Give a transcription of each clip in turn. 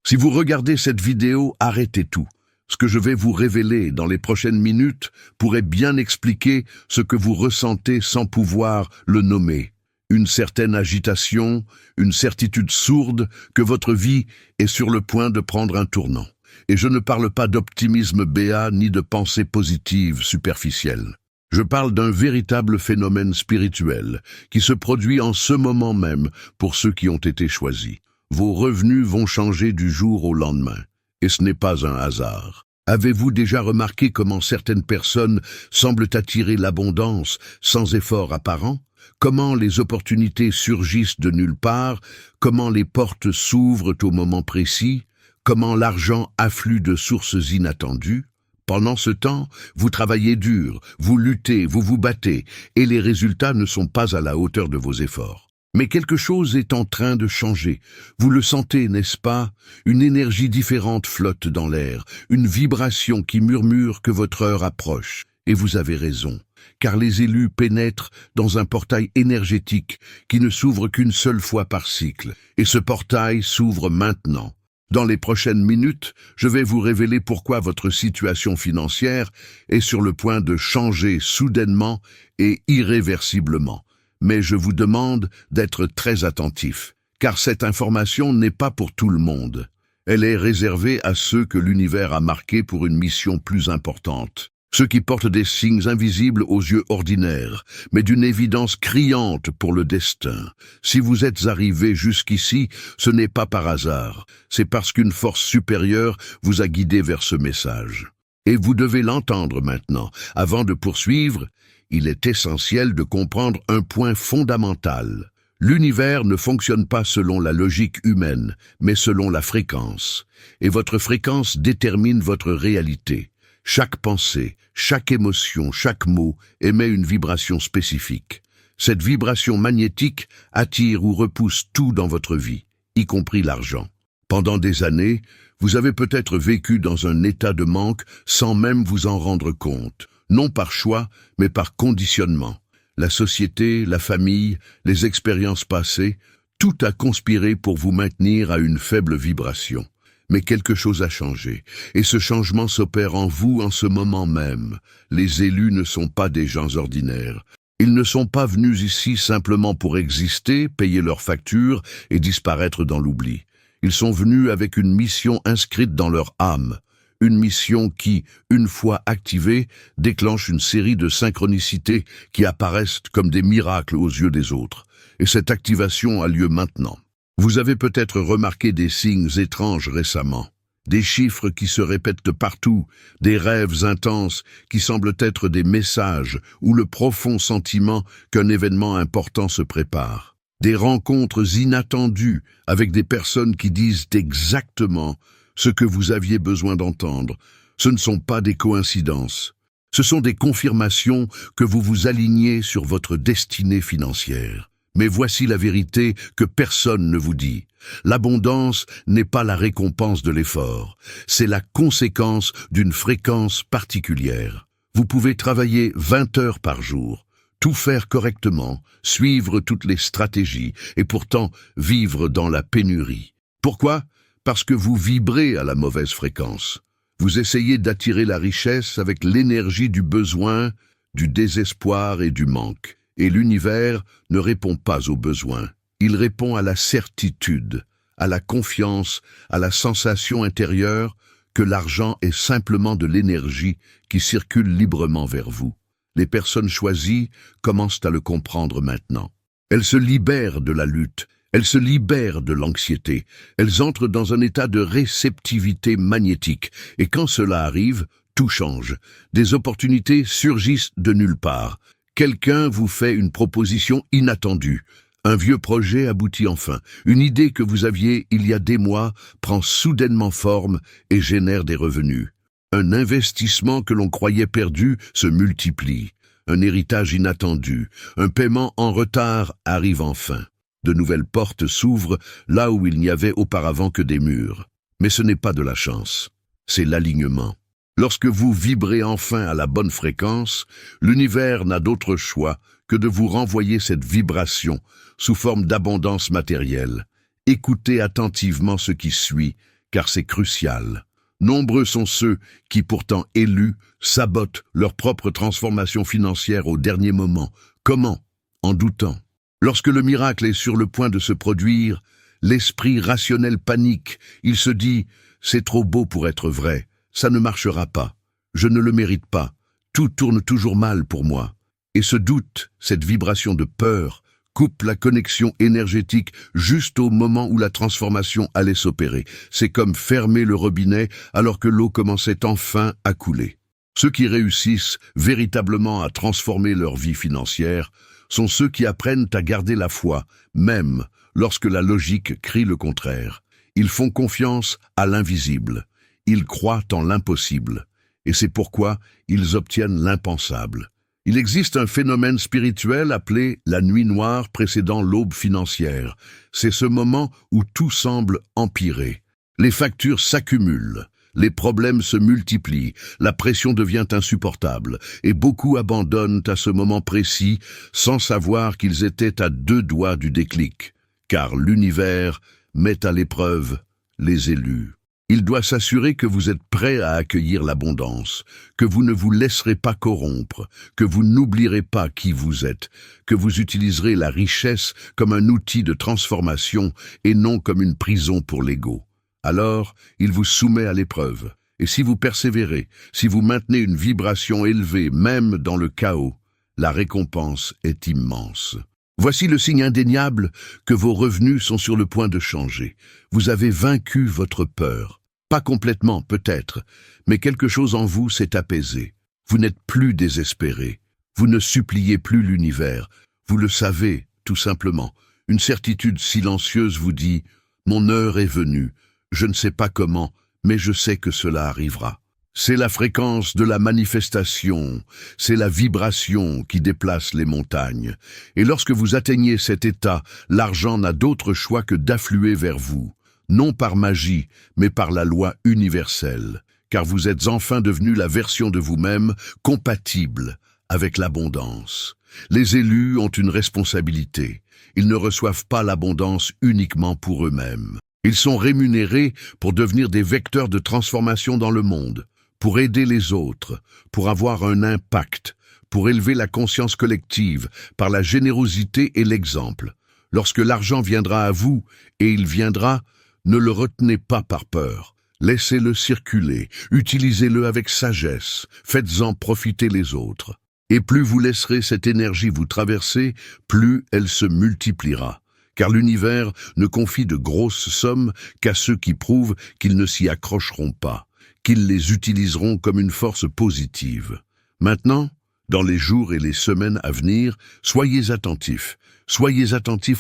Si vous regardez cette vidéo, arrêtez tout. Ce que je vais vous révéler dans les prochaines minutes pourrait bien expliquer ce que vous ressentez sans pouvoir le nommer. Une certaine agitation, une certitude sourde que votre vie est sur le point de prendre un tournant. Et je ne parle pas d'optimisme béat ni de pensée positive superficielle. Je parle d'un véritable phénomène spirituel qui se produit en ce moment même pour ceux qui ont été choisis. Vos revenus vont changer du jour au lendemain. Et ce n'est pas un hasard. Avez-vous déjà remarqué comment certaines personnes semblent attirer l'abondance sans effort apparent? Comment les opportunités surgissent de nulle part? Comment les portes s'ouvrent au moment précis? Comment l'argent afflue de sources inattendues? Pendant ce temps, vous travaillez dur, vous luttez, vous vous battez, et les résultats ne sont pas à la hauteur de vos efforts. Mais quelque chose est en train de changer. Vous le sentez, n'est-ce pas? Une énergie différente flotte dans l'air, une vibration qui murmure que votre heure approche. Et vous avez raison, car les élus pénètrent dans un portail énergétique qui ne s'ouvre qu'une seule fois par cycle. Et ce portail s'ouvre maintenant. Dans les prochaines minutes, je vais vous révéler pourquoi votre situation financière est sur le point de changer soudainement et irréversiblement. Mais je vous demande d'être très attentif, car cette information n'est pas pour tout le monde. Elle est réservée à ceux que l'univers a marqués pour une mission plus importante. Ceux qui portent des signes invisibles aux yeux ordinaires, mais d'une évidence criante pour le destin. Si vous êtes arrivé jusqu'ici, ce n'est pas par hasard, c'est parce qu'une force supérieure vous a guidé vers ce message. Et vous devez l'entendre maintenant. Avant de poursuivre, il est essentiel de comprendre un point fondamental. L'univers ne fonctionne pas selon la logique humaine, mais selon la fréquence. Et votre fréquence détermine votre réalité. Chaque pensée, chaque émotion, chaque mot émet une vibration spécifique. Cette vibration magnétique attire ou repousse tout dans votre vie, y compris l'argent. Pendant des années, vous avez peut-être vécu dans un état de manque sans même vous en rendre compte, non par choix, mais par conditionnement. La société, la famille, les expériences passées, tout a conspiré pour vous maintenir à une faible vibration. Mais quelque chose a changé, et ce changement s'opère en vous en ce moment même. Les élus ne sont pas des gens ordinaires. Ils ne sont pas venus ici simplement pour exister, payer leurs factures et disparaître dans l'oubli. Ils sont venus avec une mission inscrite dans leur âme. Une mission qui, une fois activée, déclenche une série de synchronicités qui apparaissent comme des miracles aux yeux des autres. Et cette activation a lieu maintenant. Vous avez peut-être remarqué des signes étranges récemment, des chiffres qui se répètent partout, des rêves intenses qui semblent être des messages ou le profond sentiment qu'un événement important se prépare, des rencontres inattendues avec des personnes qui disent exactement ce que vous aviez besoin d'entendre. Ce ne sont pas des coïncidences, ce sont des confirmations que vous vous alignez sur votre destinée financière. Mais voici la vérité que personne ne vous dit. L'abondance n'est pas la récompense de l'effort, c'est la conséquence d'une fréquence particulière. Vous pouvez travailler 20 heures par jour, tout faire correctement, suivre toutes les stratégies et pourtant vivre dans la pénurie. Pourquoi? Parce que vous vibrez à la mauvaise fréquence. Vous essayez d'attirer la richesse avec l'énergie du besoin, du désespoir et du manque. Et l'univers ne répond pas aux besoins. Il répond à la certitude, à la confiance, à la sensation intérieure que l'argent est simplement de l'énergie qui circule librement vers vous. Les personnes choisies commencent à le comprendre maintenant. Elles se libèrent de la lutte, elles se libèrent de l'anxiété, elles entrent dans un état de réceptivité magnétique. Et quand cela arrive, tout change. Des opportunités surgissent de nulle part. Quelqu'un vous fait une proposition inattendue. Un vieux projet aboutit enfin. Une idée que vous aviez il y a des mois prend soudainement forme et génère des revenus. Un investissement que l'on croyait perdu se multiplie. Un héritage inattendu, un paiement en retard arrive enfin. De nouvelles portes s'ouvrent là où il n'y avait auparavant que des murs. Mais ce n'est pas de la chance, c'est l'alignement. Lorsque vous vibrez enfin à la bonne fréquence, l'univers n'a d'autre choix que de vous renvoyer cette vibration sous forme d'abondance matérielle. Écoutez attentivement ce qui suit, car c'est crucial. Nombreux sont ceux qui, pourtant élus, sabotent leur propre transformation financière au dernier moment. Comment? En doutant. Lorsque le miracle est sur le point de se produire, l'esprit rationnel panique. Il se dit « c'est trop beau pour être vrai, ça ne marchera pas, je ne le mérite pas, tout tourne toujours mal pour moi ». Et ce doute, cette vibration de peur, coupe la connexion énergétique juste au moment où la transformation allait s'opérer. C'est comme fermer le robinet alors que l'eau commençait enfin à couler. Ceux qui réussissent véritablement à transformer leur vie financière sont ceux qui apprennent à garder la foi, même lorsque la logique crie le contraire. Ils font confiance à l'invisible. Ils croient en l'impossible. Et c'est pourquoi ils obtiennent l'impensable. Il existe un phénomène spirituel appelé la nuit noire précédant l'aube financière. C'est ce moment où tout semble empirer. Les factures s'accumulent, les problèmes se multiplient, la pression devient insupportable, et beaucoup abandonnent à ce moment précis sans savoir qu'ils étaient à 2 doigts du déclic. Car l'univers met à l'épreuve les élus. Il doit s'assurer que vous êtes prêts à accueillir l'abondance, que vous ne vous laisserez pas corrompre, que vous n'oublierez pas qui vous êtes, que vous utiliserez la richesse comme un outil de transformation et non comme une prison pour l'ego. Alors, il vous soumet à l'épreuve. Et si vous persévérez, si vous maintenez une vibration élevée même dans le chaos, la récompense est immense. Voici le signe indéniable que vos revenus sont sur le point de changer. Vous avez vaincu votre peur. Pas complètement, peut-être, mais quelque chose en vous s'est apaisé. Vous n'êtes plus désespéré. Vous ne suppliez plus l'univers. Vous le savez, tout simplement. Une certitude silencieuse vous dit « Mon heure est venue. Je ne sais pas comment, mais je sais que cela arrivera ». C'est la fréquence de la manifestation, c'est la vibration qui déplace les montagnes. Et lorsque vous atteignez cet état, l'argent n'a d'autre choix que d'affluer vers vous, non par magie, mais par la loi universelle, car vous êtes enfin devenu la version de vous-même compatible avec l'abondance. Les élus ont une responsabilité. Ils ne reçoivent pas l'abondance uniquement pour eux-mêmes. Ils sont rémunérés pour devenir des vecteurs de transformation dans le monde, pour aider les autres, pour avoir un impact, pour élever la conscience collective par la générosité et l'exemple. Lorsque l'argent viendra à vous, et il viendra, ne le retenez pas par peur. Laissez-le circuler, utilisez-le avec sagesse, faites-en profiter les autres. Et plus vous laisserez cette énergie vous traverser, plus elle se multipliera. Car l'univers ne confie de grosses sommes qu'à ceux qui prouvent qu'ils ne s'y accrocheront pas, qu'ils les utiliseront comme une force positive. Maintenant, dans les jours et les semaines à venir, soyez attentifs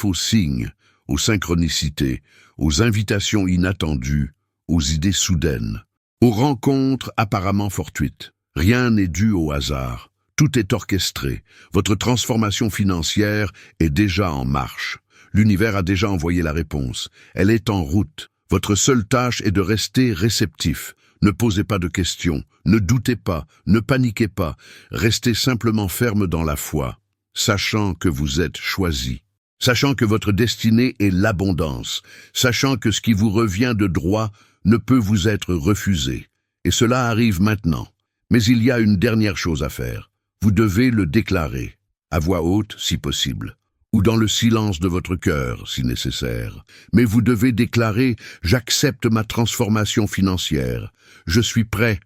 aux signes, aux synchronicités, aux invitations inattendues, aux idées soudaines, aux rencontres apparemment fortuites. Rien n'est dû au hasard, tout est orchestré, votre transformation financière est déjà en marche. L'univers a déjà envoyé la réponse, elle est en route. Votre seule tâche est de rester réceptif. Ne posez pas de questions, ne doutez pas, ne paniquez pas, restez simplement ferme dans la foi, sachant que vous êtes choisi, sachant que votre destinée est l'abondance, sachant que ce qui vous revient de droit ne peut vous être refusé. Et cela arrive maintenant. Mais il y a une dernière chose à faire. Vous devez le déclarer, à voix haute si possible, ou dans le silence de votre cœur si nécessaire. Mais vous devez déclarer « J'accepte ma transformation financière. Je suis prêt,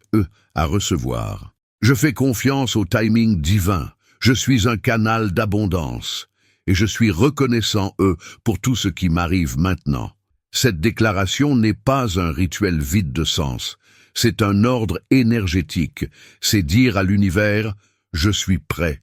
à recevoir. Je fais confiance au timing divin. Je suis un canal d'abondance. Et je suis reconnaissant, pour tout ce qui m'arrive maintenant. » Cette déclaration n'est pas un rituel vide de sens. C'est un ordre énergétique. C'est dire à l'univers « Je suis prêt.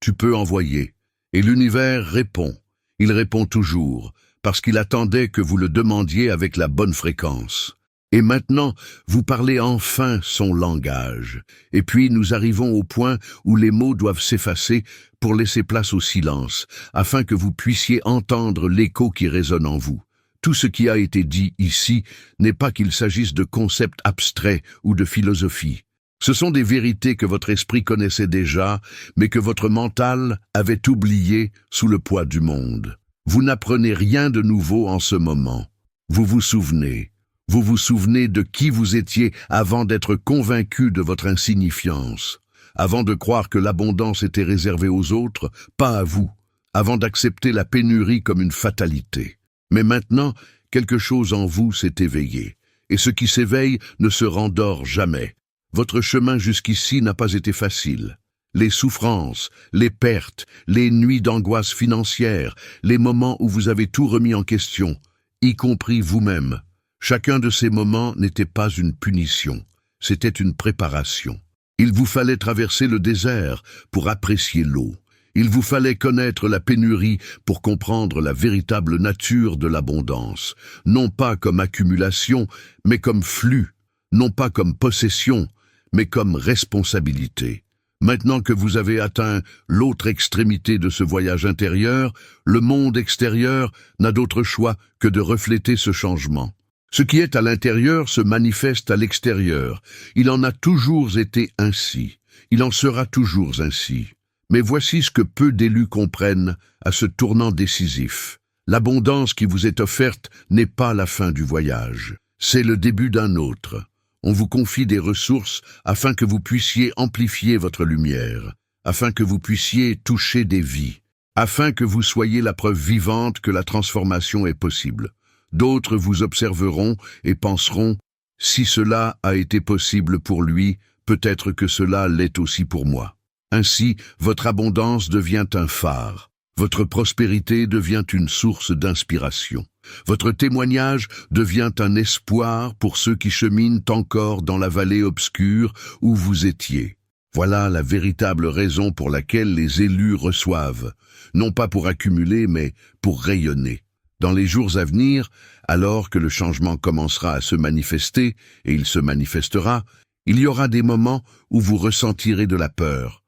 Tu peux envoyer. » Et l'univers répond. Il répond toujours, parce qu'il attendait que vous le demandiez avec la bonne fréquence. Et maintenant, vous parlez enfin son langage. Et puis nous arrivons au point où les mots doivent s'effacer pour laisser place au silence, afin que vous puissiez entendre l'écho qui résonne en vous. Tout ce qui a été dit ici n'est pas qu'il s'agisse de concepts abstraits ou de philosophie. Ce sont des vérités que votre esprit connaissait déjà, mais que votre mental avait oubliées sous le poids du monde. Vous n'apprenez rien de nouveau en ce moment. Vous vous souvenez. Vous vous souvenez de qui vous étiez avant d'être convaincu de votre insignifiance, avant de croire que l'abondance était réservée aux autres, pas à vous, avant d'accepter la pénurie comme une fatalité. Mais maintenant, quelque chose en vous s'est éveillé, et ce qui s'éveille ne se rendort jamais. Votre chemin jusqu'ici n'a pas été facile. Les souffrances, les pertes, les nuits d'angoisse financière, les moments où vous avez tout remis en question, y compris vous-même. Chacun de ces moments n'était pas une punition, c'était une préparation. Il vous fallait traverser le désert pour apprécier l'eau. Il vous fallait connaître la pénurie pour comprendre la véritable nature de l'abondance, non pas comme accumulation, mais comme flux, non pas comme possession, mais comme responsabilité. Maintenant que vous avez atteint l'autre extrémité de ce voyage intérieur, le monde extérieur n'a d'autre choix que de refléter ce changement. Ce qui est à l'intérieur se manifeste à l'extérieur. Il en a toujours été ainsi. Il en sera toujours ainsi. Mais voici ce que peu d'élus comprennent à ce tournant décisif. L'abondance qui vous est offerte n'est pas la fin du voyage. C'est le début d'un autre. On vous confie des ressources afin que vous puissiez amplifier votre lumière, afin que vous puissiez toucher des vies, afin que vous soyez la preuve vivante que la transformation est possible. D'autres vous observeront et penseront « Si cela a été possible pour lui, peut-être que cela l'est aussi pour moi ». Ainsi, votre abondance devient un phare. Votre prospérité devient une source d'inspiration. Votre témoignage devient un espoir pour ceux qui cheminent encore dans la vallée obscure où vous étiez. Voilà la véritable raison pour laquelle les élus reçoivent, non pas pour accumuler, mais pour rayonner. Dans les jours à venir, alors que le changement commencera à se manifester, et il se manifestera, il y aura des moments où vous ressentirez de la peur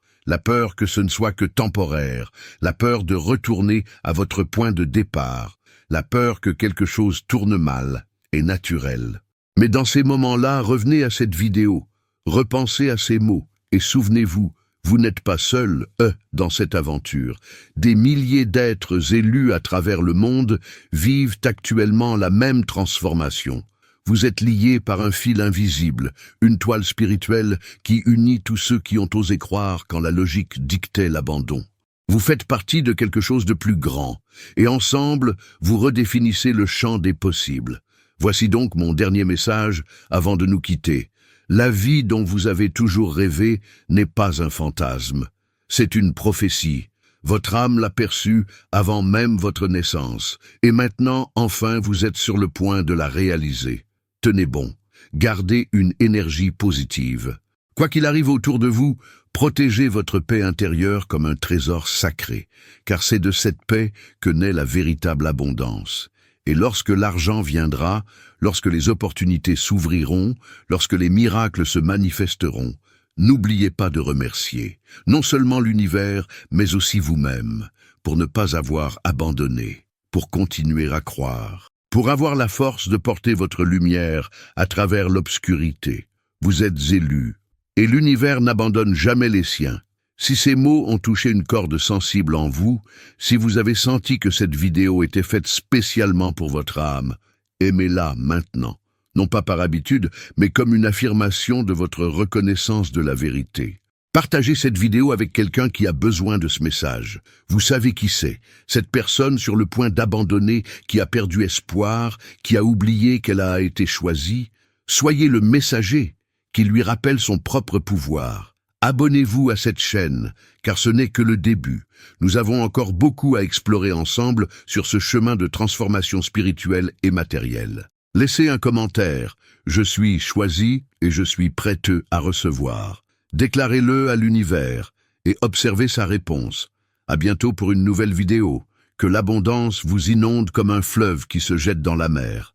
que ce ne soit que temporaire, la peur de retourner à votre point de départ, la peur que quelque chose tourne mal et naturel. Mais dans ces moments-là, revenez à cette vidéo, repensez à ces mots et souvenez-vous, vous n'êtes pas seul, dans cette aventure. Des milliers d'êtres élus à travers le monde vivent actuellement la même transformation. Vous êtes liés par un fil invisible, une toile spirituelle qui unit tous ceux qui ont osé croire quand la logique dictait l'abandon. Vous faites partie de quelque chose de plus grand, et ensemble, vous redéfinissez le champ des possibles. Voici donc mon dernier message avant de nous quitter. La vie dont vous avez toujours rêvé n'est pas un fantasme, c'est une prophétie. Votre âme l'a perçue avant même votre naissance, et maintenant, enfin, vous êtes sur le point de la réaliser. Tenez bon, gardez une énergie positive. Quoi qu'il arrive autour de vous, protégez votre paix intérieure comme un trésor sacré, car c'est de cette paix que naît la véritable abondance. Et lorsque l'argent viendra, lorsque les opportunités s'ouvriront, lorsque les miracles se manifesteront, n'oubliez pas de remercier, non seulement l'univers, mais aussi vous-même, pour ne pas avoir abandonné, pour continuer à croire, pour avoir la force de porter votre lumière à travers l'obscurité. Vous êtes élus, et l'univers n'abandonne jamais les siens. Si ces mots ont touché une corde sensible en vous, si vous avez senti que cette vidéo était faite spécialement pour votre âme, aimez-la maintenant, non pas par habitude, mais comme une affirmation de votre reconnaissance de la vérité. Partagez cette vidéo avec quelqu'un qui a besoin de ce message. Vous savez qui c'est, cette personne sur le point d'abandonner, qui a perdu espoir, qui a oublié qu'elle a été choisie. Soyez le messager qui lui rappelle son propre pouvoir. Abonnez-vous à cette chaîne, car ce n'est que le début. Nous avons encore beaucoup à explorer ensemble sur ce chemin de transformation spirituelle et matérielle. Laissez un commentaire. Je suis choisi et je suis prêt à recevoir. Déclarez-le à l'univers et observez sa réponse. À bientôt pour une nouvelle vidéo. Que l'abondance vous inonde comme un fleuve qui se jette dans la mer.